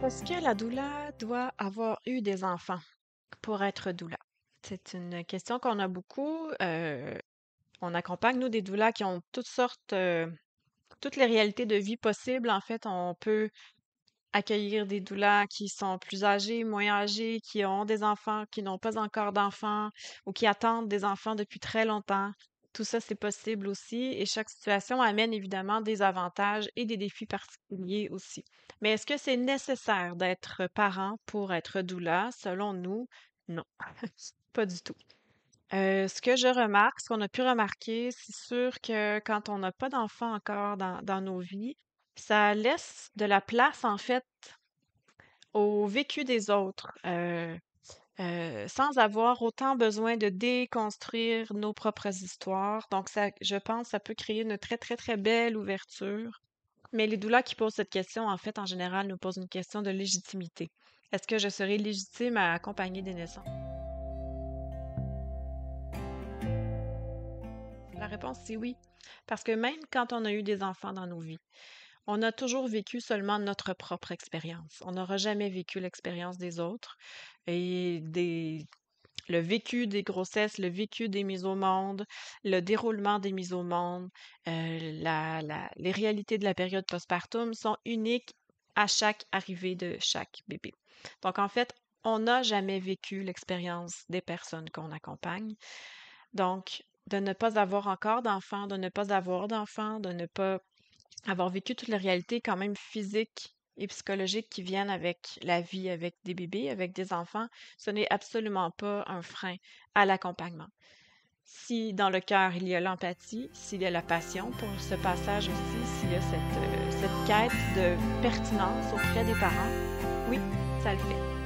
Est-ce que la doula doit avoir eu des enfants pour être doula? C'est une question qu'on a beaucoup. On accompagne, nous, des doulas qui ont toutes sortes, toutes les réalités de vie possibles. En fait, on peut accueillir des doulas qui sont plus âgés, moins âgés, qui ont des enfants, qui n'ont pas encore d'enfants ou qui attendent des enfants depuis très longtemps. Tout ça, c'est possible aussi et chaque situation amène évidemment des avantages et des défis particuliers aussi. Mais est-ce que c'est nécessaire d'être parent pour être doula? Selon nous, non, pas du tout. Ce que je remarque, ce qu'on a pu remarquer, c'est sûr que quand on n'a pas d'enfants encore dans nos vies, ça laisse de la place, en fait, au vécu des autres, sans avoir autant besoin de déconstruire nos propres histoires. Donc ça, je pense, ça peut créer une très, très, très belle ouverture. Mais les doulas qui posent cette question, en fait, en général, nous posent une question de légitimité. Est-ce que je serai légitime à accompagner des naissances? La réponse, c'est oui. Parce que même quand on a eu des enfants dans nos vies, on a toujours vécu seulement notre propre expérience. On n'aura jamais vécu l'expérience des autres et le vécu des grossesses, le vécu des mises au monde, le déroulement des mises au monde, les réalités de la période postpartum sont uniques à chaque arrivée de chaque bébé. Donc, en fait, on n'a jamais vécu l'expérience des personnes qu'on accompagne. Donc, de ne pas avoir encore d'enfants, de ne pas avoir d'enfants, de ne pas avoir vécu toutes les réalités quand même physiques et psychologiques qui viennent avec la vie, avec des bébés, avec des enfants, ce n'est absolument pas un frein à l'accompagnement. Si dans le cœur il y a l'empathie, s'il y a la passion pour ce passage aussi, s'il y a cette quête de pertinence auprès des parents, oui, ça le fait.